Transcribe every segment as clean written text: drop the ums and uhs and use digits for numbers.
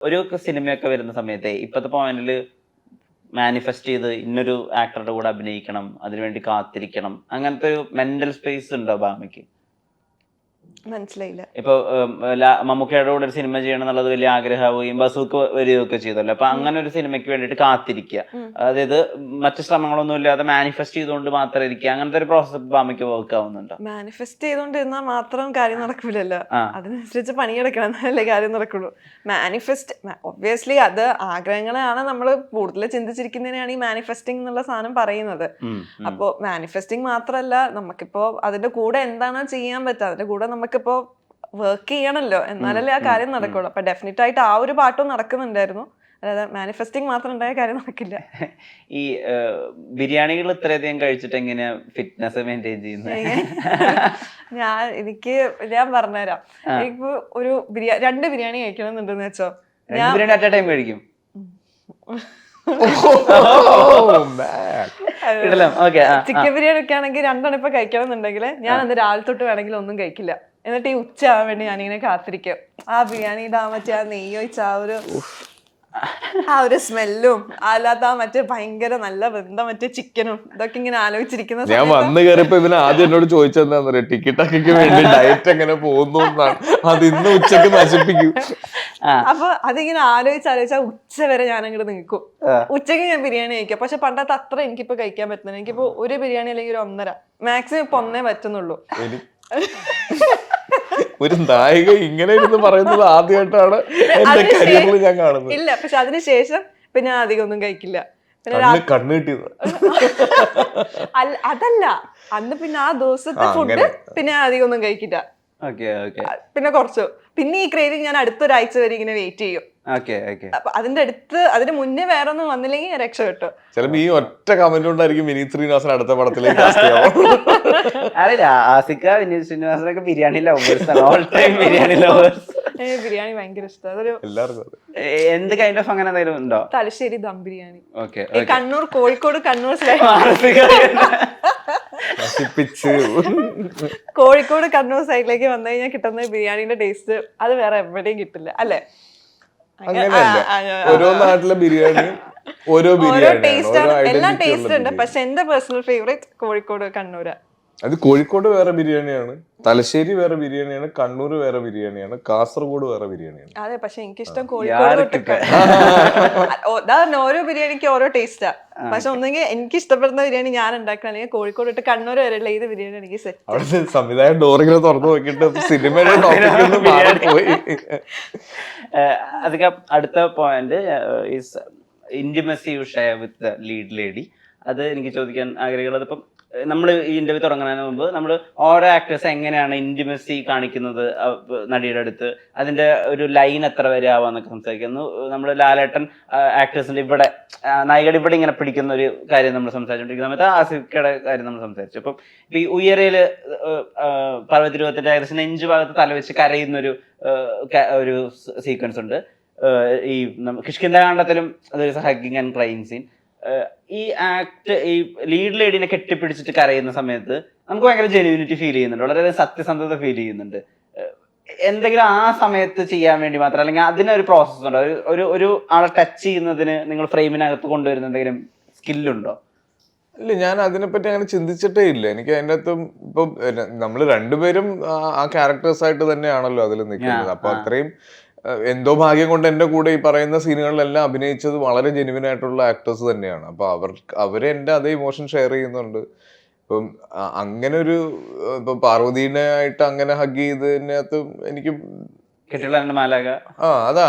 ഒരു സിനിമയൊക്കെ വരുന്ന സമയത്തെ ഇപ്പോഴത്തെ പോയിന്റിൽ മാനിഫെസ്റ്റ് ചെയ്ത് ഇന്നൊരു ആക്ടറുടെ കൂടെ അഭിനയിക്കണം, അതിനുവേണ്ടി കാത്തിരിക്കണം, അങ്ങനത്തെ ഒരു മെന്റൽ സ്പേസ് ഉണ്ടോ ഭാമിക്ക്? മനസ്സിലായില്ല. ഇപ്പൊ മമ്മൂക്കയുടെ കൂടെ ഒരു സിനിമ ചെയ്യണം എന്നുള്ളത് വലിയ ആഗ്രഹമാവുകയും ബസൂക്ക് വരികയൊക്കെ ചെയ്തല്ലോ. അപ്പൊ അങ്ങനെ ഒരു സിനിമയ്ക്ക് വേണ്ടിയിട്ട് കാത്തിരിക്കുക, അതായത് മറ്റു ശ്രമങ്ങളൊന്നും ഇല്ലാതെ മാനിഫെസ്റ്റ് ചെയ്തുകൊണ്ട് മാത്രം ഇരിക്കുക, അങ്ങനത്തെ ഒരു പ്രോസസ് ഭാമിക്ക് വർക്ക് ആവുന്നുണ്ടോ? മാനിഫെസ്റ്റ് ചെയ്തോണ്ടിരുന്നാൽ മാത്രം കാര്യം നടക്കൂലല്ലോ, അതിനനുസരിച്ച് പണിയെടുക്കണം എന്നാലേ കാര്യം നടക്കുള്ളൂ. മാനിഫെസ്റ്റ് ഒബ്വിയസ്ലി അത് ആഗ്രഹങ്ങളെയാണ് നമ്മൾ കൂടുതൽ ചിന്തിച്ചിരിക്കുന്നതിനാണ് ഈ മാനിഫെസ്റ്റിംഗ് എന്നുള്ള സാധനം പറയുന്നത്. അപ്പോ മാനിഫെസ്റ്റിംഗ് മാത്രമല്ല, നമുക്കിപ്പോ അതിന്റെ കൂടെ എന്താണോ ചെയ്യാൻ പറ്റുക, അതിന്റെ കൂടെ നമുക്കിപ്പോ വർക്ക് ചെയ്യണല്ലോ, എന്നാലല്ലേ ആ കാര്യം നടക്കുള്ളൂ. അപ്പൊ ഡെഫിനറ്റ് ആയിട്ട് ആ ഒരു പാട്ടും നടക്കുന്നുണ്ടായിരുന്നു. അതായത് മാനിഫെസ്റ്റിംഗ് മാത്രം ഉണ്ടായ കാര്യം നടക്കില്ല. ഈ ബിരിയാണികൾ ഇത്രയധികം കഴിച്ചിട്ട് എങ്ങനെയാ ഫിറ്റ്നസ് മെയിൻറ്റെയിൻ ചെയ്യുന്നത്? ഞാൻ പറഞ്ഞുതരാം. എനിക്ക് ഒരു 2 ബിരിയാണി കഴിക്കണം എന്നുണ്ടെന്ന് വെച്ചോ, ഞാൻ ബിരിയാണി അറ്റ് എ ടൈം കഴിക്കും. ചിക്കൻ ബിരിയാണി ഒക്കെ ആണെങ്കിൽ 2 ഇപ്പൊ കഴിക്കണം എന്നുണ്ടെങ്കിൽ ഞാൻ അന്ന് രാവിലെ തൊട്ട് വേണമെങ്കിൽ ഒന്നും കഴിക്കില്ല. എന്നിട്ട് ഈ ഉച്ചയാവാൻ വേണ്ടി ഞാനിങ്ങനെ കാത്തിരിക്കും. ആ ബിരിയാണി ഇടാൻ മറ്റേ ആ നെയ്യ് ഒഴിച്ച ആ ഒരു സ്മെല്ലും അല്ലാത്ത മറ്റേ ഭയങ്കര നല്ല വെന്ത മറ്റേ ചിക്കനും ഇതൊക്കെ ഇങ്ങനെ ആലോചിച്ചിരിക്കുന്ന ഞാൻ വന്ന് കയറിയപ്പോ ഇവന് ആദ്യം എന്നോട് ചോദിച്ചെന്താ ടിക്കറ്റൊക്കെ വേണ്ടി ഡയറ്റ് എങ്ങനെ പോകുന്നു എന്നാണ്. അത് ഇന്ന് ഉച്ചക്ക് നശിപ്പിക്കും. അപ്പൊ അതിങ്ങനെ ആലോചിച്ചാ ഉച്ച വരെ ഞാൻ അങ്ങോട്ട് നിൽക്കും. ഉച്ചക്ക് ഞാൻ ബിരിയാണി കഴിക്കാം. പക്ഷെ പണ്ടത്തെ അത്ര എനിക്കിപ്പോ കഴിക്കാൻ പറ്റുന്നില്ല. എനിക്കിപ്പോ ഒരു ബിരിയാണി അല്ലെങ്കിൽ ഒരു 1.5 മാക്സിമം ഇപ്പൊ 1 പറ്റുന്നുള്ളൂ. ഒരു നായിക ഇങ്ങനെ ഇരുന്ന് പറയുന്നത് ആദ്യമായിട്ടാണ് എന്റെ കരിയറിൽ ഞാൻ കാണുന്നത്. ഇല്ല, പക്ഷെ അതിനുശേഷം പിന്നെ ഞാൻ അധികം ഒന്നും കഴിക്കില്ല. കണ്ണ് കിട്ടിയത് അതല്ല, അന്ന് പിന്നെ ആ ദിവസത്തെ ഫുഡ് പിന്നെ ഞാൻ അധികം ഒന്നും കഴിക്കില്ല. പിന്നെ കുറച്ചു പിന്നെ ഈ ക്രേവിങ് ഞാൻ അടുത്തൊരാഴ്ച വരെ ഇങ്ങനെ വെയിറ്റ് ചെയ്യും. അപ്പൊ അതിന് മുന്നേ വേറെ ഒന്നും വന്നില്ലെങ്കിൽ ഞാൻ രക്ഷപ്പെട്ടു. ചിലപ്പോ ഈ ഒറ്റ കമന്റ് കൊണ്ടായിരിക്കും വിനീത് ശ്രീനിവാസൻ അടുത്ത പടത്തിലേക്ക് അറിയില്ല. ആസിക, വിനീത് ശ്രീനിവാസനൊക്കെ ബിരിയാണി ലവേഴ്സാണ്, all time biryani lovers. Biryani ഭയങ്കര ഇഷ്ടമാണ്. എന്ത് കൈൻഡ് ഓഫ് അങ്ങനെ എന്തെങ്കിലും ഉണ്ടോ? തലശ്ശേരി ദം ബിരിയാണി, കണ്ണൂർ, കോഴിക്കോട്, കണ്ണൂർ കോഴിക്കോട് കണ്ണൂർ സൈഡിലേക്ക് വന്നു കഴിഞ്ഞാൽ കിട്ടുന്ന ബിരിയാണിന്റെ ടേസ്റ്റ് അത് വേറെ എവിടെയും കിട്ടില്ല, അല്ലേ? ഓരോ നാട്ടിലെ ബിരിയാണി ഓരോ ടേസ്റ്റ് ആണ്, എല്ലാം ടേസ്റ്റ് ഉണ്ട്. പക്ഷെ എന്റെ പേഴ്സണൽ ഫേവറേറ്റ് കോഴിക്കോട്, കണ്ണൂര്. അത് കോഴിക്കോട് വേറെ ബിരിയാണിയാണ്, തലശ്ശേരി വേറെ ബിരിയാണിയാണ്, കണ്ണൂർ വേറെ ബിരിയാണിയാണ്, കാസർഗോഡ് വേറെ ബിരിയാണിയാണ്. അതെ, പക്ഷെ എനിക്കിഷ്ടം കോഴിക്കോട്. ഓരോ ബിരിയാണിക്ക് ഓരോ ടേസ്റ്റാ. പക്ഷെ ഒന്നെങ്കിൽ എനിക്ക് ഇഷ്ടപ്പെടുന്ന ബിരിയാണി ഞാൻ ഉണ്ടാക്കണം, അല്ലെങ്കിൽ കോഴിക്കോട് തൊട്ട് കണ്ണൂർ വരെയുള്ള ഏത് ബിരിയാണി എനിക്ക് സെറ്റ്. അവിടെ സംവിധായകൻ ഡോറിങ്ങനെ തുറന്നു നോക്കിയിട്ട് സിനിമയുടെ ടോപ്പിക്കൊന്നും മാറിപ്പോയി. അതൊക്കെ അടുത്ത point is intimacy you share with the lead lady. അത് എനിക്ക് ചോദിക്കാൻ ആഗ്രഹമുള്ളത്. ഇപ്പം നമ്മൾ ഈ ഇന്റർവ്യൂ തുടങ്ങുന്നതിന് മുമ്പ് നമ്മൾ ഓരോ ആക്ടേഴ്സ് എങ്ങനെയാണ് ഇന്റിമസി കാണിക്കുന്നത് നടിയുടെ അടുത്ത്, അതിന്റെ ഒരു ലൈൻ എത്ര വരെ ആവാന്നൊക്കെ സംസാരിക്കുന്നു. നമ്മൾ ലാലേട്ടൻ ആക്ടേഴ്സിന്റെ ഇവിടെ നായികയുടെ ഇവിടെ ഇങ്ങനെ പിടിക്കുന്ന ഒരു കാര്യം നമ്മൾ സംസാരിച്ചുകൊണ്ടിരിക്കുന്ന സമയത്ത് ആസിഫയുടെ കാര്യം നമ്മൾ സംസാരിച്ചു. അപ്പം ഇപ്പൊ ഈ ഉയരയില് പർവ്വതിരുവത്തിന്റെ ഏകദേശം നെഞ്ചു ഭാഗത്ത് തലവെച്ച് കരയുന്ന ഒരു സീക്വൻസ് ഉണ്ട്. ഈ കിഷ്കിന്ധാകാന്ഡത്തിലും അതൊരു ഹഗ്ഗിങ് ആൻഡ് ക്രൈയിങ് സീൻ. ഈ ആക്ട്, ഈ ലീഡ് ലേഡിനെ കെട്ടിപ്പിടിച്ചിട്ട് കരയുന്ന സമയത്ത് നമുക്ക് ഭയങ്കര ജെന്യൂനിറ്റി ഫീൽ ചെയ്യുന്നുണ്ട്, വളരെ സത്യസന്ധത ഫീൽ ചെയ്യുന്നുണ്ട്. എന്തെങ്കിലും ആ സമയത്ത് ചെയ്യാൻ വേണ്ടി മാത്രം, അല്ലെങ്കിൽ അതിനൊരു പ്രോസസ് ഉണ്ടോ? ഒരു ആളെ ടച്ച് ചെയ്യുന്നതിന് നിങ്ങൾ ഫ്രെയിമിനകത്ത് കൊണ്ടുവരുന്ന എന്തെങ്കിലും സ്കില്ലുണ്ടോ? ഇല്ല, ഞാൻ അതിനെപ്പറ്റി അങ്ങനെ ചിന്തിച്ചിട്ടേ ഇല്ല. എനിക്ക് അതിൻ്റെ അകത്തും ഇപ്പൊ നമ്മൾ രണ്ടുപേരും ആ ക്യാരക്ടേഴ്സ് ആയിട്ട് തന്നെയാണല്ലോ അതിൽ നിൽക്കുന്നത്. അപ്പൊ അത്രയും എന്തോ ഭാഗ്യം കൊണ്ട് എൻ്റെ കൂടെ ഈ പറയുന്ന സീനുകളിലെല്ലാം അഭിനയിച്ചത് വളരെ ജെന്യുവൻ ആയിട്ടുള്ള ആക്ടേഴ്സ് തന്നെയാണ്. അപ്പൊ അവരെ എൻ്റെ അതേ ഇമോഷൻ ഷെയർ ചെയ്യുന്നുണ്ട്. ഇപ്പം അങ്ങനെ ഒരു ഇപ്പൊ പാർവതീനെ ആയിട്ട് അങ്ങനെ ഹഗ് ചെയ്തതിനകത്ത് എനിക്ക് അതാ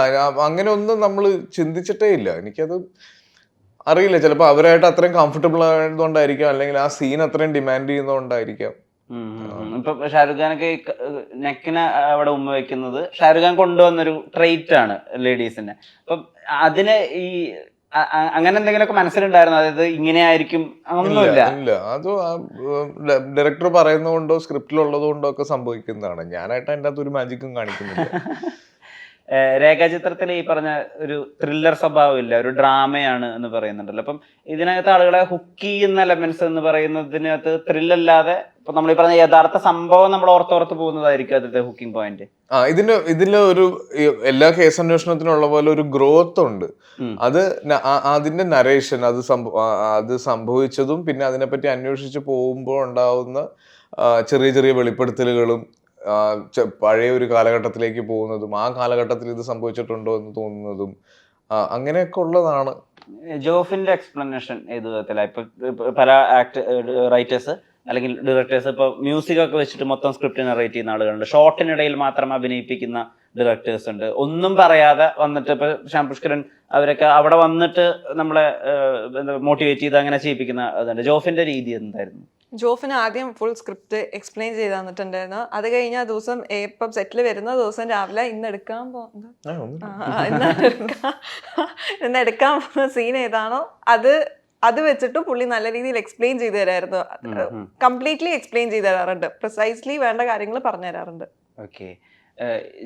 അങ്ങനെ ഒന്നും നമ്മൾ ചിന്തിച്ചിട്ടേ ഇല്ല. എനിക്കത് അറിയില്ല, ചിലപ്പോൾ അവരായിട്ട് അത്രയും കംഫർട്ടബിൾ ആയതുകൊണ്ടായിരിക്കാം, അല്ലെങ്കിൽ ആ സീൻ അത്രയും ഡിമാൻഡ് ചെയ്യുന്നതുകൊണ്ടായിരിക്കാം. ഇപ്പൊ ഷാരൂഖ് ഖാനൊക്കെ നെക്കിന് അവിടെ ഉമ്മ വെക്കുന്നത് ഷാരൂഖ് ഖാൻ കൊണ്ടുവന്നൊരു ട്രെയിറ്റ് ആണ് ലേഡീസിന്. അപ്പം അതിന് ഈ അങ്ങനെ എന്തെങ്കിലുമൊക്കെ മനസ്സിലുണ്ടായിരുന്നു, അതായത് ഇങ്ങനെ ആയിരിക്കും? ഒന്നുമില്ല. അത് ഡയറക്ടർ പറയുന്നതുകൊണ്ടോ സ്ക്രിപ്റ്റിലുള്ളത് കൊണ്ടോ ഒക്കെ സംഭവിക്കുന്നതാണ്. ഞാനായിട്ട് അതിൻ്റെ അകത്ത് ഒരു മാജിക്കും കാണിക്കുന്നില്ല. രേഖാചിത്രത്തിൽ ഈ പറഞ്ഞ ഒരു ത്രില്ലർ സ്വഭാവം ഇല്ല, ഒരു ഡ്രാമയാണ് എന്ന് പറയുന്നുണ്ടല്ലോ. അപ്പം ഇതിനകത്ത് ആളുകളെ ഹുക്ക് ചെയ്യുന്ന എലമെന്റ്സ് എന്ന് പറയുന്നതിനകത്ത് ത്രില്ലല്ലാതെ ഇപ്പൊ നമ്മൾ ഈ പറഞ്ഞ യഥാർത്ഥ സംഭവം നമ്മൾ ഓർത്തോർത്ത് പോകുന്നതായിരിക്കും അതിന്റെ ഹുക്കിംഗ് പോയിന്റ്. ഇതില് ഒരു എല്ലാ കേസ് അന്വേഷണത്തിനുള്ള പോലെ ഒരു ഗ്രോത്ത് ഉണ്ട്. അത് അതിന്റെ നരേഷൻ, അത് സംഭവിച്ചതും പിന്നെ അതിനെപ്പറ്റി അന്വേഷിച്ച് പോകുമ്പോൾ ഉണ്ടാവുന്ന ചെറിയ ചെറിയ വെളിപ്പെടുത്തലുകളും പഴയ ഒരു കാലഘട്ടത്തിലേക്ക് പോകുന്നതും ആ കാലഘട്ടത്തിൽ ഇത് സംഭവിച്ചിട്ടുണ്ടോ എന്ന് തോന്നുന്നതും അങ്ങനെയൊക്കെ ഉള്ളതാണ്. ജോഫിന്റെ എക്സ്പ്ലനേഷൻ ഏത് വിധത്തില? ഇപ്പൊ പല റൈറ്റേഴ്സ് അല്ലെങ്കിൽ ഡയറക്ടേഴ്സ് ഇപ്പൊ മ്യൂസിക് ഒക്കെ വെച്ചിട്ട് മൊത്തം സ്ക്രിപ്റ്റ് നറേറ്റ് ചെയ്യുന്ന ആളുകളുണ്ട്, ഷോർട്ടിനിടയിൽ മാത്രം അഭിനയിപ്പിക്കുന്ന ഡയറക്ടേഴ്സ് ഉണ്ട്, ഒന്നും പറയാതെ വന്നിട്ട് ഇപ്പൊ ശ്യാം പുഷ്കരൻ അവരൊക്കെ അവിടെ വന്നിട്ട് നമ്മളെ മോട്ടിവേറ്റ് ചെയ്ത് അങ്ങനെ ചെയ്യിപ്പിക്കുന്ന അതുണ്ട്. ജോഫിന്റെ രീതി എന്തായിരുന്നു? ജോഫിന് ആദ്യം ഫുൾ സ്ക്രിപ്റ്റ് എക്സ്പ്ലെയിൻ ചെയ്ത് തന്നിട്ടുണ്ടായിരുന്നു. അത് കഴിഞ്ഞ ദിവസം ഇപ്പം സെറ്റിൽ വരുന്ന ദിവസം രാവിലെ ഇന്ന് എടുക്കാൻ പോകുന്ന സീൻ ഏതാണോ അത് വെച്ചിട്ട് പുള്ളി നല്ല രീതിയിൽ എക്സ്പ്ലെയിൻ ചെയ്ത് തരായിരുന്നു. കംപ്ലീറ്റ്ലി എക്സ്പ്ലെയിൻ ചെയ്ത് തരാറുണ്ട്, പ്രിസൈസ്ലി വേണ്ട കാര്യങ്ങൾ പറഞ്ഞു തരാറുണ്ട്. ഓക്കെ.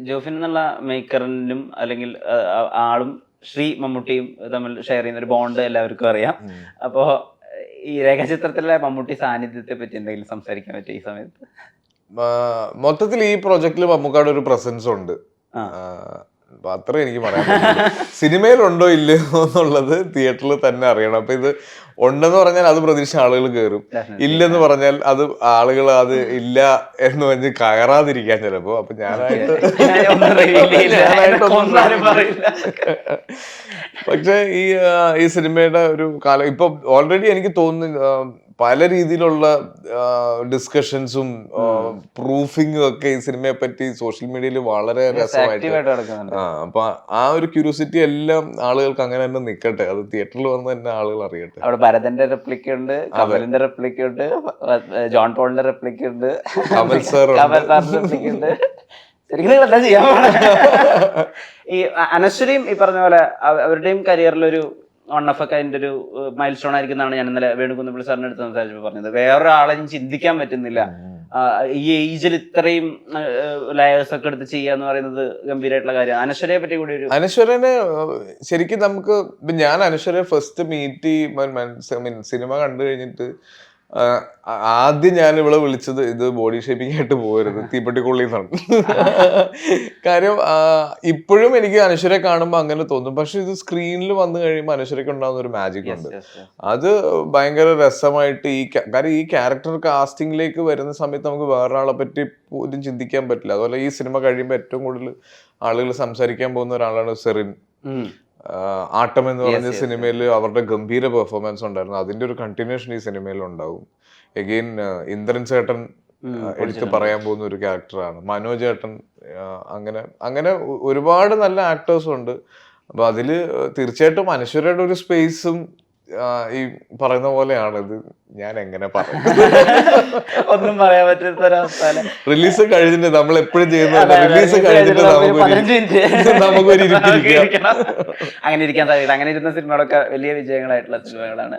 ജോഫിൻ എന്നുള്ള മേക്കറിനും അല്ലെങ്കിൽ ആളും ശ്രീ മമ്മൂട്ടിയും തമ്മിൽ ഷെയർ ചെയ്യുന്ന ഒരു ബോണ്ട് എല്ലാവർക്കും അറിയാം. അപ്പോ ഈ രേഖാചിത്രത്തിലെ മമ്മൂട്ടി സാന്നിധ്യത്തെ പറ്റി എന്തെങ്കിലും സംസാരിക്കാൻ പറ്റും ഈ സമയത്ത്? മൊത്തത്തിൽ ഈ പ്രൊജക്റ്റിൽ മമ്മൂക്കാട് ഒരു പ്രസൻസ് ഉണ്ട്, അത്രേ എനിക്ക് പറയാൻ പറ്റുള്ളൂ. സിനിമയിലുണ്ടോ ഇല്ലയോ എന്നുള്ളത് തിയേറ്ററിൽ തന്നെ അറിയണം. അപ്പൊ ഇത് ഉണ്ടെന്ന് പറഞ്ഞാൽ അത് പ്രതീക്ഷിച്ച ആളുകൾ കയറും, ഇല്ലെന്ന് പറഞ്ഞാൽ അത് ആളുകൾ അത് ഇല്ല എന്ന് പറഞ്ഞ് കയറാതിരിക്കാൻ ചിലപ്പോ. അപ്പൊ പക്ഷെ ഈ സിനിമയുടെ ഒരു കാലം ഇപ്പൊ ഓൾറെഡി എനിക്ക് തോന്നുന്നു പല രീതിയിലുള്ള ഡിസ്കഷൻസും പ്രൂഫിങ്ങും ഒക്കെ ഈ സിനിമയെ പറ്റി സോഷ്യൽ മീഡിയയിൽ വളരെ രസമായിട്ട്. അപ്പൊ ആ ഒരു ക്യൂരിയോസിറ്റി എല്ലാം ആളുകൾക്ക് അങ്ങനെ തന്നെ നിക്കട്ടെ, അത് തിയേറ്ററിൽ വന്ന് തന്നെ ആളുകൾ അറിയട്ടെ. അവിടെ ഭരതന്റെ റെപ്ലിക്ക ഉണ്ട്, കമലിന്റെ റെപ്ലിക്ക ഉണ്ട്, ജോൺ പോളിന്റെ റെപ്ലിക്ക ഉണ്ട്, കമൽ സാറിന്റെ റെപ്ലിക്ക ഉണ്ട്. ശരിക്കും എന്താ ചെയ്യാ? ഈ അനശ്വരിയും ഈ പറഞ്ഞ പോലെ അവരുടെയും കരിയറിലൊരു വൺ ഓഫ് എ കൈൻഡ് ഒരു മൈൽ സ്റ്റോൺ ആയിരിക്കുന്നതാണ് ഞാൻ ഇന്നലെ വേണുകുന്നപ്പിള്ളി സാറിന്റെ അടുത്ത് സംസാരിച്ചപ്പോൾ പറഞ്ഞത്. വേറൊരാളെയും ചിന്തിക്കാൻ പറ്റുന്നില്ല ഈ ഏജിൽ ഇത്രയും ലെയേഴ്സ് ഒക്കെ എടുത്ത് ചെയ്യാന്ന് പറയുന്നത് ഗംഭീരമായിട്ടുള്ള കാര്യമാണ്. അനശ്വരയെ പറ്റി കൂടി ഒരു അനശ്വരനെ ശരിക്കും നമുക്ക് ഞാൻ അനശ്വരയെ ഫസ്റ്റ് മീറ്റ് സിനിമ കണ്ടു കഴിഞ്ഞിട്ട് ആദ്യം ഞാൻ ഇവിടെ വിളിച്ചത് ഇത് ബോഡി ഷേപ്പിംഗ് ആയിട്ട് പോകരുത്, തീപ്പെട്ടിക്കൊള്ളിന്നാണ്. കാര്യം ഇപ്പോഴും എനിക്ക് അനശ്വരെ കാണുമ്പോൾ അങ്ങനെ തോന്നും. പക്ഷെ ഇത് സ്ക്രീനിൽ വന്നു കഴിയുമ്പോൾ അനശ്വരയ്ക്ക് ഉണ്ടാകുന്ന ഒരു മാജിക് ഉണ്ട്, അത് ഭയങ്കര രസമായിട്ട്. കാര്യം ഈ ക്യാരക്ടർ കാസ്റ്റിംഗിലേക്ക് വരുന്ന സമയത്ത് നമുക്ക് വേറൊരാളെ പറ്റി പോലും ചിന്തിക്കാൻ പറ്റില്ല. അതുപോലെ ഈ സിനിമ കഴിയുമ്പോൾ ഏറ്റവും കൂടുതൽ ആളുകൾ സംസാരിക്കാൻ പോകുന്ന ഒരാളാണ് സെറിൻ. ആട്ടം എന്ന് പറഞ്ഞ സിനിമയിൽ അവരുടെ ഗംഭീര പെർഫോമൻസ് ഉണ്ടായിരുന്നു, അതിന്റെ ഒരു കണ്ടിന്യൂഷൻ ഈ സിനിമയിൽ ഉണ്ടാവും. എഗെയിൻ ഇന്ദ്രൻ ചേട്ടൻ എടുത്ത് പറയാൻ പോകുന്ന ഒരു ക്യാരക്ടറാണ്, മനോജ് ചേട്ടൻ, അങ്ങനെ ഒരുപാട് നല്ല ആക്ടേഴ്സും ഉണ്ട്. അപ്പൊ അതില് തീർച്ചയായിട്ടും അനശ്വരയുടെ ഒരു സ്പേസും ഈ പറയുന്ന പോലെയാണ്. ഇത് ഞാൻ എങ്ങനെ പറയും, ഒന്നും പറയാൻ പറ്റാത്തൊരവസ്ഥ. റിലീസ് കഴിഞ്ഞിട്ട് നമ്മൾ എപ്പോഴും ചെയ്യുന്ന റിലീസ് കഴിഞ്ഞിട്ട് നമുക്കൊരു അങ്ങനെ ഇരിക്കാൻ സാധ്യത. അങ്ങനെ ഇരുന്ന സിനിമകളൊക്കെ വലിയ വിജയങ്ങളായിട്ടുള്ള സിനിമകളാണ്.